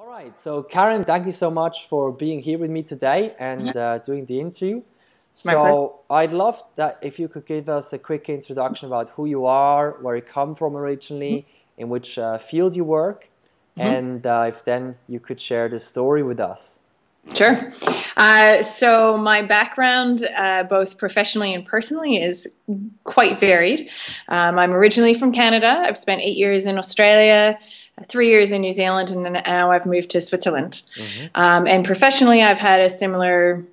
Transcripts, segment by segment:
All right, so Karen, thank you so much for being here with me today and doing the interview. My pleasure. So I'd love that if you could give us a quick introduction about who you are, where you come from originally, in which field you work, Mhm. and if then you could share the story with us. Sure. So my background, both professionally and personally, is quite varied. I'm originally from Canada. I've spent 8 years in Australia, 3 years in New Zealand, and then now I've moved to Switzerland. Hmm. And professionally, I've had a similar.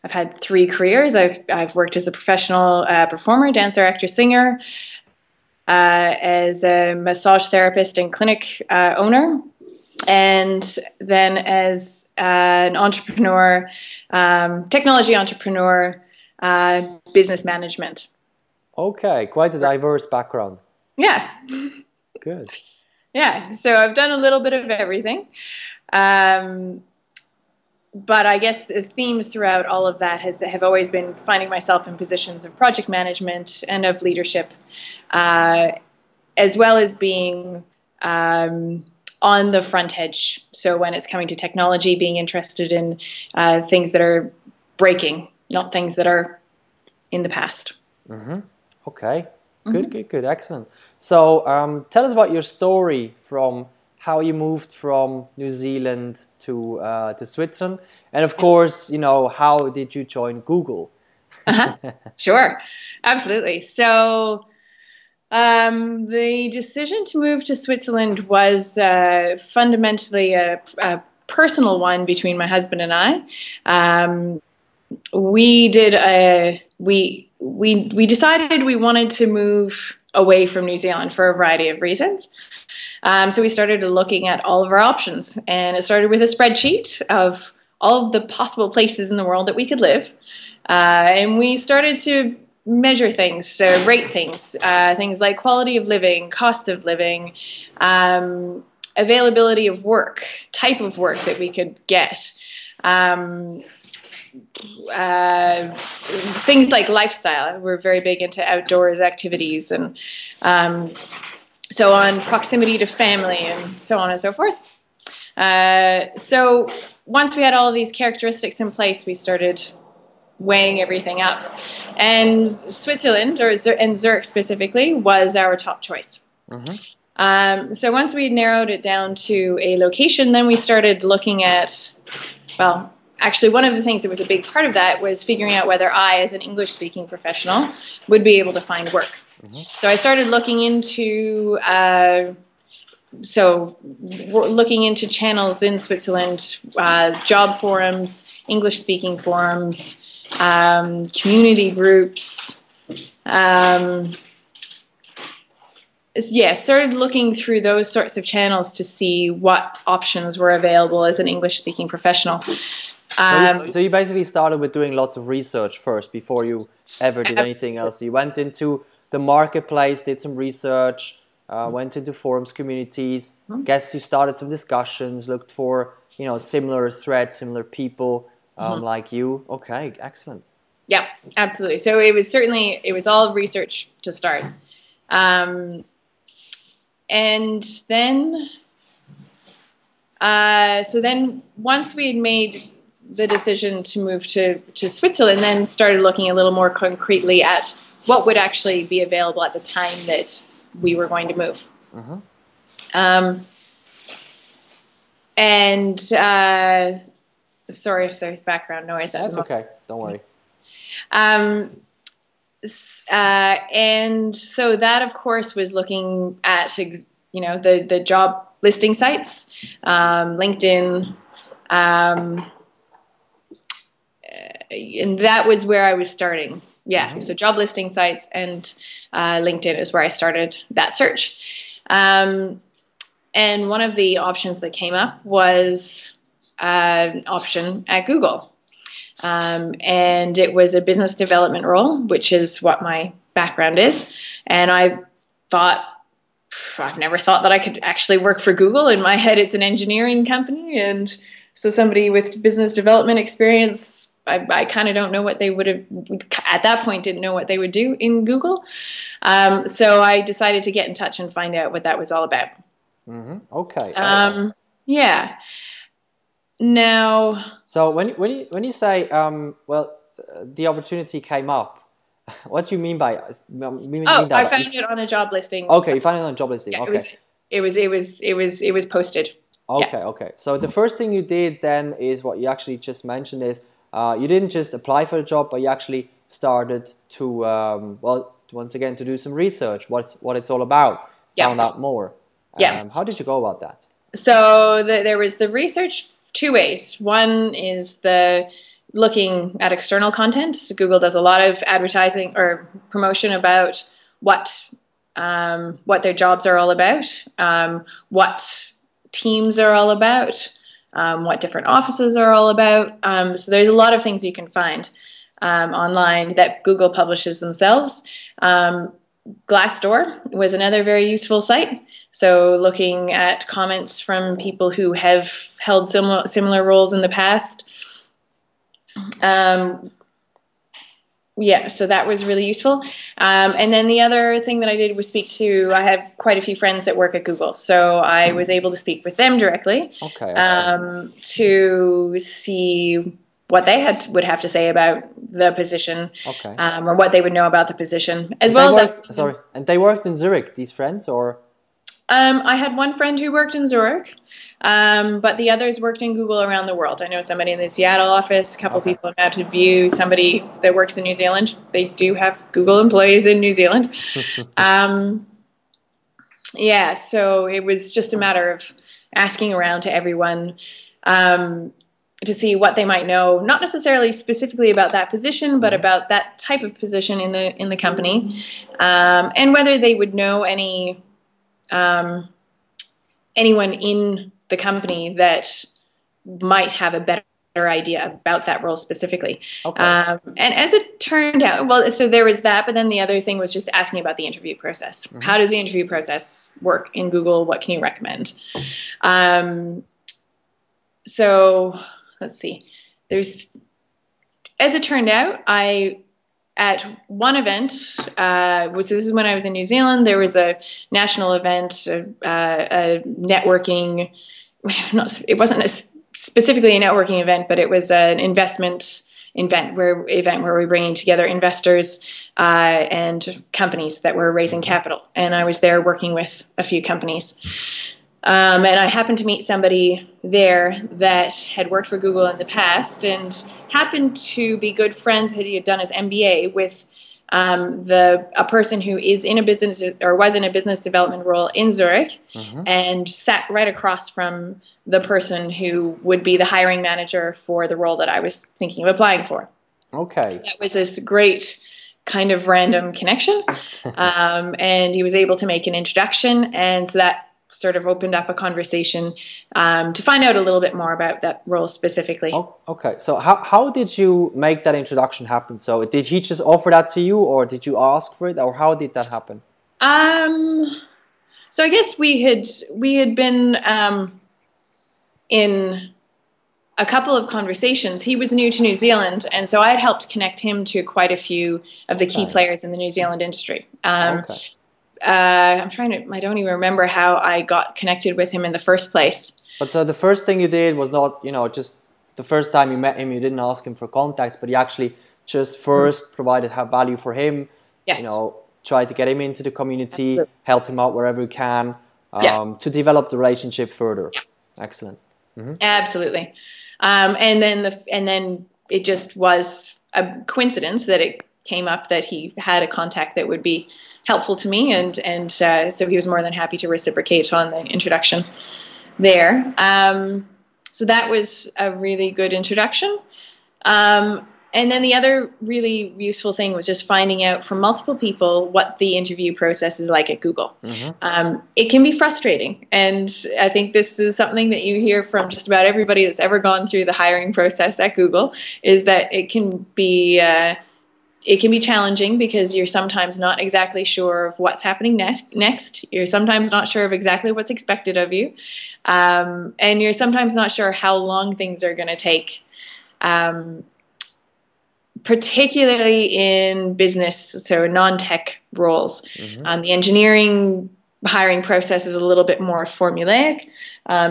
I've had three careers. I've worked as a professional performer, dancer, actor, singer, as a massage therapist and clinic owner, and then as an entrepreneur, technology entrepreneur, business management. Okay, quite a diverse background. Yeah, Good. yeah. So I've done a little bit of everything. Um, but I guess the themes throughout all of that have always been finding myself in positions of project management and of leadership, uh, as well as being on the front edge. So when it's coming to technology, being interested in things that are breaking, not things that are in the past. Hmm. Okay, good, Mm-hmm. good, good, excellent. So tell us about your story from how you moved from New Zealand to Switzerland, and of course, how did you join Google? Uh-huh. Sure, absolutely. So the decision to move to Switzerland was fundamentally a personal one between my husband and I. We did a we decided we wanted to move away from New Zealand for a variety of reasons. So we started looking at all of our options, and it started with a spreadsheet of all of the possible places in the world that we could live, and we started to measure things, so rate things, things like quality of living, cost of living, availability of work, type of work that we could get. Um, Things like lifestyle. We're very big into outdoors activities and so on, proximity to family, and so on and so forth. So once we had all of these characteristics in place, we started weighing everything up. And Switzerland, and Zurich specifically, was our top choice. Hmm. So once we narrowed it down to a location, then we started looking at, well, actually, one of the things that was a big part of that was figuring out whether I, as an English-speaking professional, would be able to find work. Hmm. So I started looking into channels in Switzerland, job forums, English-speaking forums, community groups. Started looking through those sorts of channels to see what options were available as an English-speaking professional. So you basically started with doing lots of research first before you ever did anything Absolutely. else. You went into the marketplace, did some research, went into forums, communities. Guess you started some discussions, looked for similar threads, similar people like you. Okay, excellent. Yeah, absolutely. So it was all research to start. Um, and then so then once we had made the decision to move to Switzerland, then started looking a little more concretely at what would actually be available at the time that we were going to move. Hmm. Um, and sorry if there's background noise at the That's moment. okay. Don't worry. Um, and so that, of course, was looking at the job listing sites, LinkedIn, um, and that was where I was starting. Yeah, Hmm. so job listing sites and LinkedIn is where I started that search. Um, and one of the options that came up was an option at Google. And it was a business development role, which is what my background is. And I thought, I've never thought that I could actually work for Google. In my head, it's an engineering company. And so somebody with business development experience, I kind of don't know what they would have, at that point, didn't know what they would do in Google. So I decided to get in touch and find out what that was all about. Hmm. Okay, okay. Um, Yeah. Now, So when you say the opportunity came up, what do you mean by oh, mean I that? found it on a job listing. Okay, you found it on a job listing. Yeah, Okay. it was posted. Yeah. Okay, okay. So the first thing you did then is what you actually just mentioned is you didn't just apply for the job, but you actually started to once again to do some research. What it's all about. Found Yeah. out more. Yeah. How did you go about that? So there was the research two ways. One is the looking at external content. So Google does a lot of advertising or promotion about what their jobs are all about, what teams are all about, what different offices are all about. So there's a lot of things you can find online that Google publishes themselves. Glassdoor was another very useful site. So looking at comments from people who have held similar roles in the past. Yeah, so that was really useful. And then the other thing that I did was I have quite a few friends that work at Google. So I was able to speak with them directly Okay. to see what they would have to say about the position, Okay. or what they would know about the position, as And they well as worked, asking them. sorry, and they worked in Zurich, these friends, or? I had one friend who worked in Zurich, but the others worked in Google around the world. I know somebody in the Seattle office, a couple Okay. people in Mountain View, somebody that works in New Zealand. They do have Google employees in New Zealand. Yeah, so it was just a matter of asking around to everyone to see what they might know, not necessarily specifically about that position, but about that type of position in the company, and whether they would know anyone in the company that might have a better idea about that role specifically. Okay. And as it turned out, well, so there was that, but then the other thing was just asking about the interview process. How does the interview process work in Google? What can you recommend? So let's see. As it turned out, at one event, this is when I was in New Zealand, there was a national event, a networking, it wasn't specifically a networking event, but it was an investment event where we're bringing together investors and companies that were raising capital. And I was there working with a few companies. And I happened to meet somebody there that had worked for Google in the past and happened to be good friends. He had done his MBA with a person who is in a business or was in a business development role in Zurich, and sat right across from the person who would be the hiring manager for the role that I was thinking of applying for. Okay. So that was this great kind of random connection, and he was able to make an introduction, and so that sort of opened up a conversation to find out a little bit more about that role specifically. Oh, okay. So how did you make that introduction happen? So did he just offer that to you, or did you ask for it, or how did that happen? So I guess we had been in a couple of conversations. He was new to New Zealand, and so I had helped connect him to quite a few of the key players in the New Zealand industry. I don't even remember how I got connected with him in the first place. But so the first thing you did was not, just the first time you met him, you didn't ask him for contacts, but you actually just first provided value for him. Yes. Try to get him into the community, Absolutely. help him out wherever you can, to develop the relationship further. Yeah. Excellent. Absolutely. And then it just was a coincidence that it came up that he had a contact that would be helpful to me, and so he was more than happy to reciprocate on the introduction there. So that was a really good introduction. And then the other really useful thing was just finding out from multiple people what the interview process is like at Google. It can be frustrating, and I think this is something that you hear from just about everybody that's ever gone through the hiring process at Google, is that it can be challenging because you're sometimes not exactly sure of what's happening next. You're sometimes not sure of exactly what's expected of you, and you're sometimes not sure how long things are going to take. Particularly in business, so non-tech roles. The engineering hiring process is a little bit more formulaic.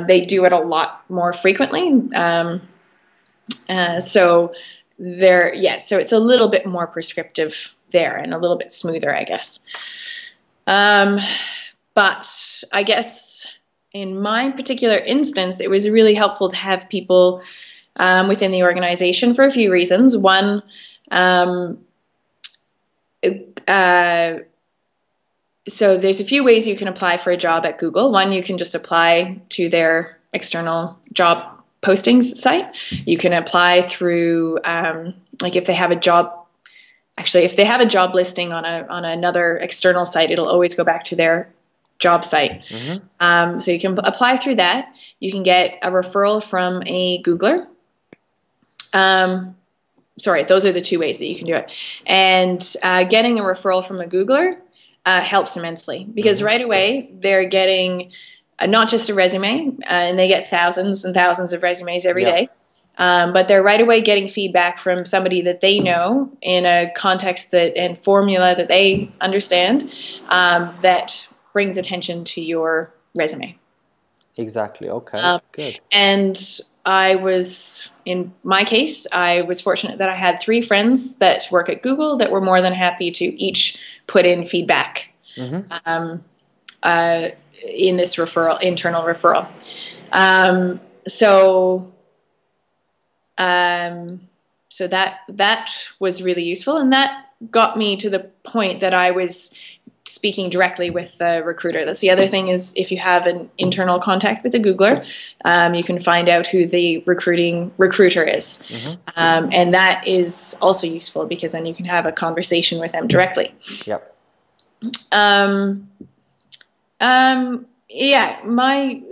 They do it a lot more frequently. So it's a little bit more prescriptive there and a little bit smoother, I guess. But I guess in my particular instance, it was really helpful to have people within the organization for a few reasons. One, so there's a few ways you can apply for a job at Google. One, you can just apply to their external job postings site. You can apply through, like if they have a job, actually, if they have a job listing on another external site, it'll always go back to their job site. So you can apply through that. You can get a referral from a Googler. Sorry, those are the two ways that you can do it. And getting a referral from a Googler helps immensely because right away they're getting not just a resume, and they get thousands and thousands of resumes every day, but they're right away getting feedback from somebody that they know in a context and formula that they understand, that brings attention to your resume. Exactly. Okay. Good. And in my case, I was fortunate that I had 3 friends that work at Google that were more than happy to each put in feedback in this internal referral. So that was really useful, and that got me to the point that I was speaking directly with the recruiter. That's the other thing, is if you have an internal contact with a Googler, you can find out who the recruiter is. And that is also useful because then you can have a conversation with them directly. Yep.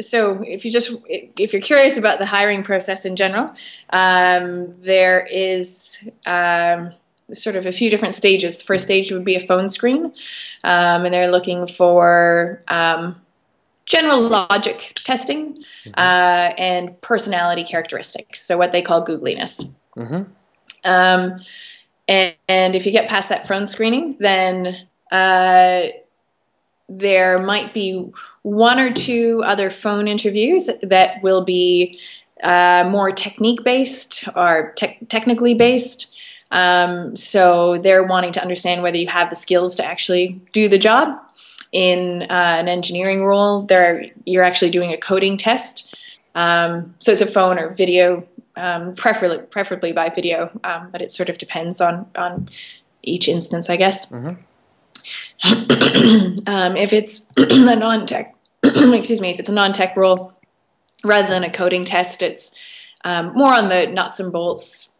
So if you're curious about the hiring process in general, there is sort of a few different stages. The first stage would be a phone screen, and they're looking for general logic testing and personality characteristics, so what they call Googliness. And if you get past that phone screening, then there might be 1 or 2 other phone interviews that will be more technique-based or technically based. So they're wanting to understand whether you have the skills to actually do the job. In an engineering role, you're actually doing a coding test. So it's a phone or video, preferably by video, but it sort of depends on each instance, I guess. If it's a non-tech, if it's a non-tech role, rather than a coding test, it's more on the nuts and bolts,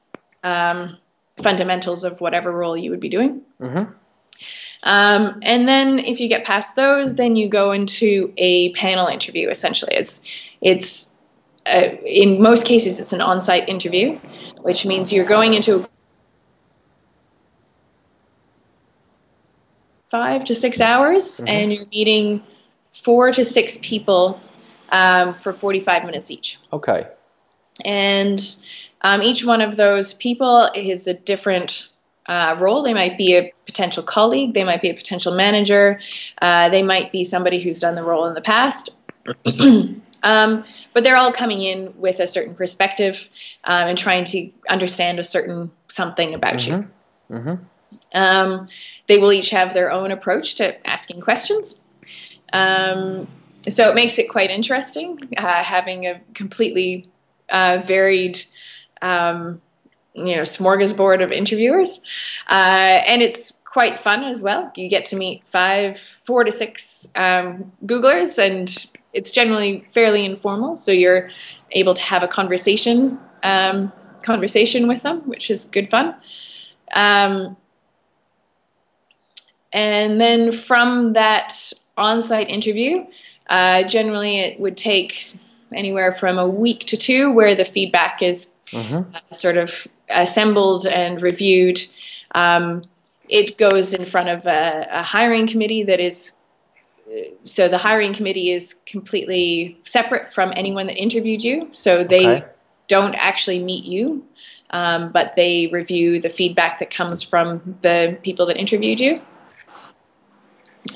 fundamentals of whatever role you would be doing. And then if you get past those, then you go into a panel interview. Essentially, it's in most cases it's an on-site interview, which means you're going into 5 to 6 hours, and you're meeting 4 to 6 people for 45 minutes each. Okay. And each one of those people is a different role. They might be a potential colleague. They might be a potential manager. They might be somebody who's done the role in the past. But they're all coming in with a certain perspective and trying to understand a certain something about you. They will each have their own approach to asking questions. So it makes it quite interesting, having a completely varied smorgasbord of interviewers. And it's quite fun as well. You get to meet 4 to 6 Googlers, and it's generally fairly informal. So you're able to have a conversation with them, which is good fun. And then from that on-site interview, generally it would take anywhere from a week to 2, where the feedback is sort of assembled and reviewed. It goes in front of a hiring committee so the hiring committee is completely separate from anyone that interviewed you. So they don't actually meet you, but they review the feedback that comes from the people that interviewed you.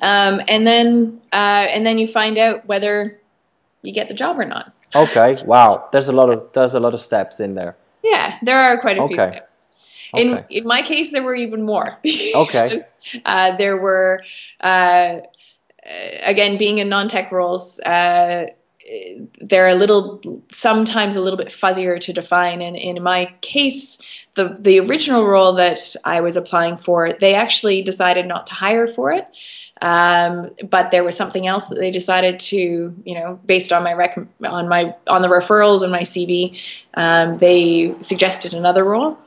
and then you find out whether you get the job or not. Okay. Wow. There's a lot of steps in there. Yeah, there are quite a few Okay. steps. Okay. In my case, there were even more Okay. because there were uh, again, being in non-tech roles, they're sometimes a little bit fuzzier to define. And in my case, the original role that I was applying for, they actually decided not to hire for it. But there was something else that they decided to, based on on the referrals and my CV, they suggested another role.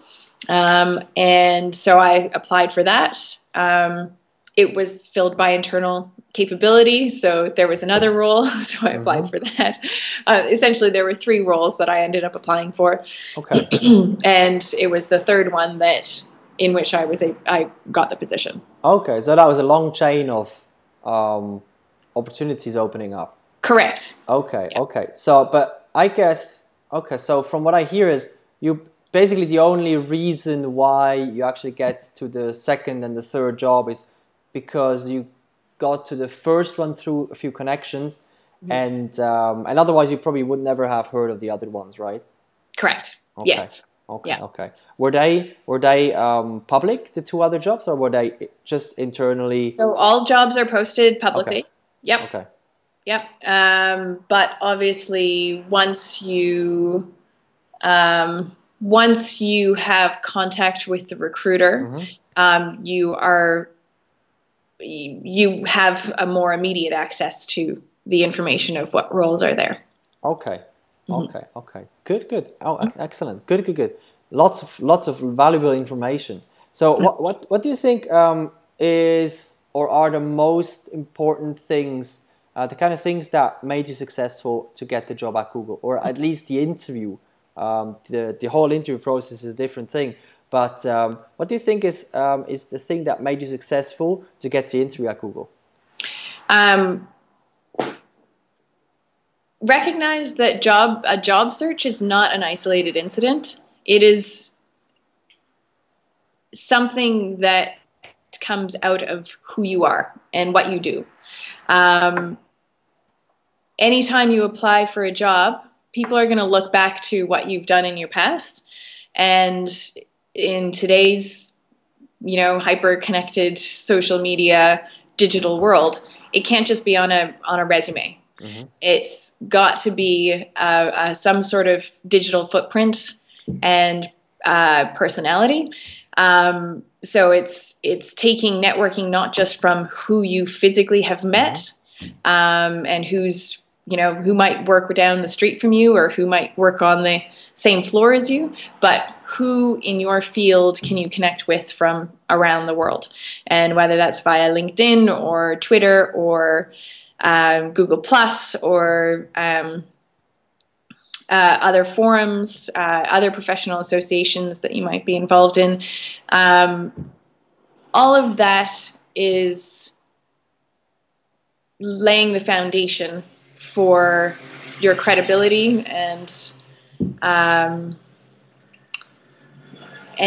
And so I applied for that. It was filled by internal capability, so there was another role, so I applied for that. Essentially, there were 3 roles that I ended up applying for. Okay. And it was the third one in which I got the position. Okay. So that was a long chain of opportunities opening up. Correct. Okay. Yeah. Okay. So, but I guess, okay. So from what I hear is you basically the only reason why you actually get to the second and the third job is because you got to the first one through a few connections, and otherwise you probably would never have heard of the other ones, right? Correct. Okay. Yes. Okay. Yeah. Okay. Were they public, the 2 other jobs, or were they just internally? So all jobs are posted Okay. publicly. Yep. Okay. Yep. But obviously, once you have contact with the recruiter, you have a more immediate access to the information of what roles are there. Okay. Okay. Okay. Good. Good. Oh, excellent. Good. Good. Good. Lots of valuable information. So, what do you think is or are the most important things, the kind of things that made you successful to get the job at Google, or at least the interview? The whole interview process is a different thing. But what do you think is the thing that made you successful to get the interview at Google? Recognize that a job search is not an isolated incident. It is something that comes out of who you are and what you do. Anytime you apply for a job, people are going to look back to what you've done in your past. And in today's, hyper-connected social media, digital world, it can't just be on a resume. It's got to be some sort of digital footprint and personality. So it's taking networking not just from who you physically have met, and who might work down the street from you or who might work on the same floor as you, but who in your field can you connect with from around the world, and whether that's via LinkedIn or Twitter or Google Plus or other forums, other professional associations that you might be involved in. All of that is laying the foundation for your credibility and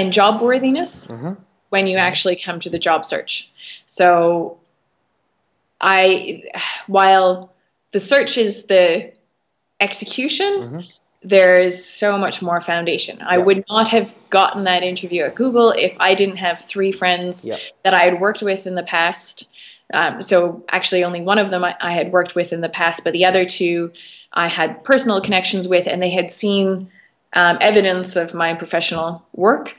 job worthiness when you actually come to the job search. So while the search is the execution, there is so much more foundation. I would not have gotten that interview at Google if I didn't have 3 friends that I had worked with in the past. So actually only one of them I had worked with in the past, but the other 2 I had personal connections with, and they had seen evidence of my professional work.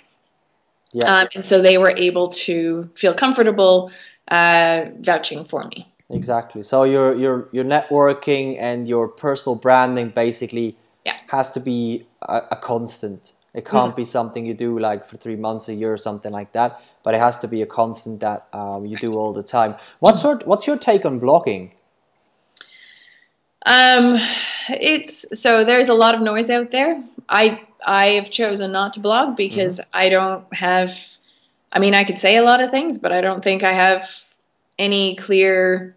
And so they were able to feel comfortable vouching for me. Exactly. So your networking and your personal branding basically has to be a constant. It can't be something you do like for 3 months, a year, or something like that. But it has to be a constant that you do all the time. What's your take on blogging? So there's a lot of noise out there. I have chosen not to blog because I don't have. I mean, I could say a lot of things, but I don't think I have any clear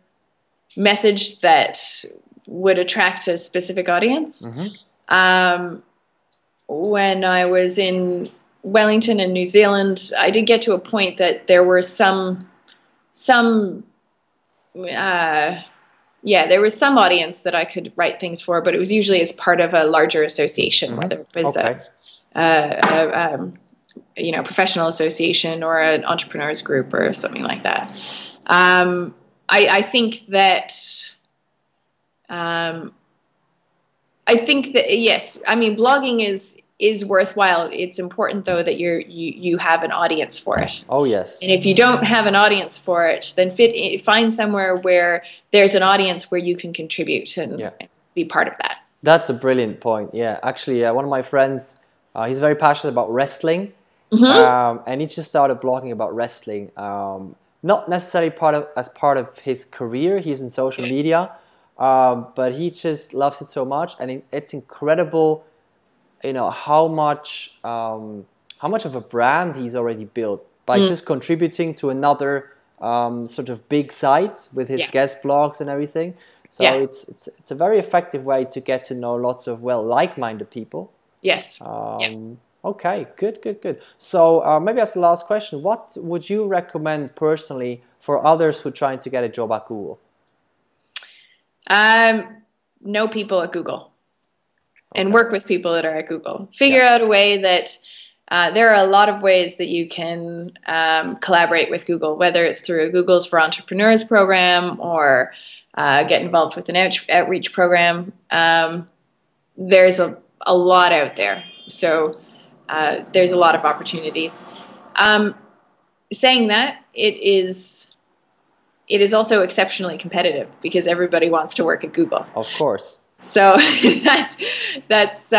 message that would attract a specific audience. When I was in Wellington and New Zealand, I did get to a point that there were some yeah, there was some audience that I could write things for, but it was usually as part of a larger association, whether it was Okay. you know, professional association or an entrepreneurs group or something like that. I think that I think that yes, I mean blogging is worthwhile. It's important though that you have an audience for it. Oh yes. And if you don't have an audience for it, then find somewhere where there's an audience where you can contribute and be part of that. That's a brilliant point. Yeah, actually, one of my friends, he's very passionate about wrestling, and he just started blogging about wrestling. Not necessarily as part of his career. He's in social media, but he just loves it so much, and it's incredible. You know how much of a brand he's already built by just contributing to another sort of big site with his guest blogs and everything. So it's a very effective way to get to know lots of like-minded people. Yes. Okay, good. So maybe as the last question, what would you recommend personally for others who are trying to get a job at Google? Know people at Google. And work with people that are at Google. Figure out a way that there are a lot of ways that you can collaborate with Google, whether it's through Google's for Entrepreneurs program or get involved with an outreach program. There's a lot out there. So there's a lot of opportunities. Saying that, it is also exceptionally competitive because everybody wants to work at Google. Of course. So that's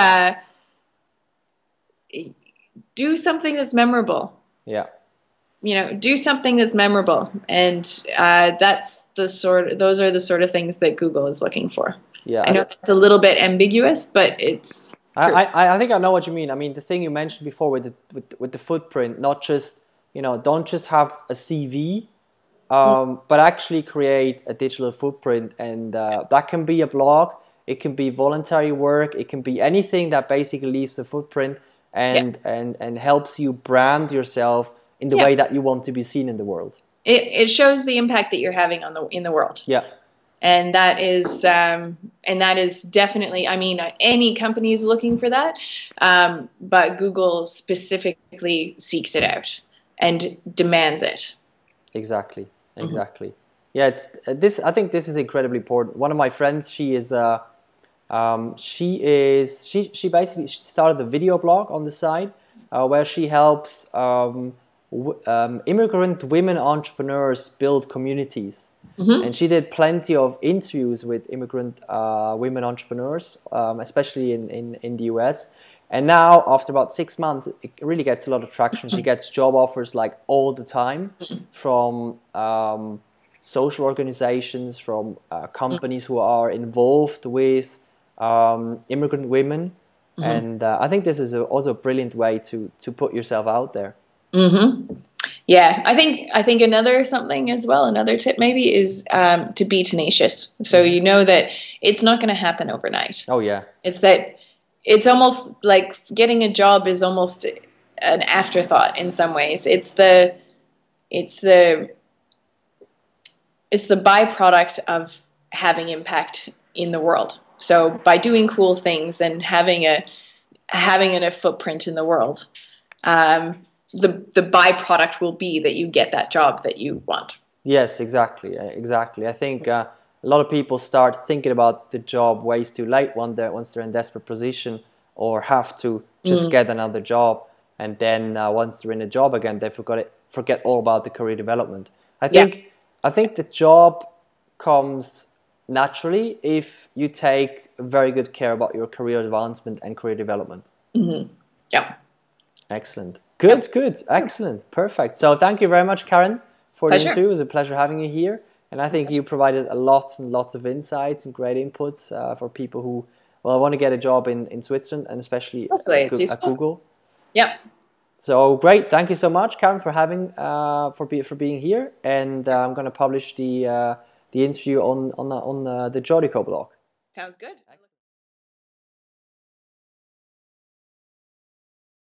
do something that's memorable. Yeah. You know, do something that's memorable, and those are the sort of things that Google is looking for. Yeah. I know it's a little bit ambiguous, but it's true. I think I know what you mean. I mean, the thing you mentioned before with the footprint, not just, you know, don't just have a CV, but actually create a digital footprint, and that can be a blog. It can be voluntary work. It can be anything that basically leaves a footprint and helps you brand yourself in the way that you want to be seen in the world. It shows the impact that you're having in the world. Yeah. And that is definitely, I mean, any company is looking for that, but Google specifically seeks it out and demands it. Exactly. Yeah, I think this is incredibly important. One of my friends, she basically started a video blog on the side where she helps immigrant women entrepreneurs build communities. And she did plenty of interviews with immigrant women entrepreneurs, especially in the US. And now, after about 6 months, it really gets a lot of traction. She gets job offers like all the time from social organizations, from companies who are involved with immigrant women. And I think this is also a brilliant way to put yourself out there. Yeah, I think another tip maybe is to be tenacious. So you know that it's not going to happen overnight. Oh yeah. It's almost like getting a job is almost an afterthought in some ways. It's the byproduct of having impact in the world. So by doing cool things and having a footprint in the world, the byproduct will be that you get that job that you want. Yes, exactly. I think a lot of people start thinking about the job ways too late once they're in desperate position or have to just get another job, and then once they're in a job again, they forget all about the career development. I think the job comes naturally if you take very good care about your career advancement and career development. Yeah. Excellent. Good. Excellent. Perfect. So thank you very much, Karen, for the interview. It was a pleasure having you here. And I think you provided lots and lots of insights and great inputs for people who want to get a job in Switzerland, and especially at Google. Yep. So great. Thank you so much, Karen, for having for being here. And I'm going to publish the interview on the Jodico blog. Sounds good.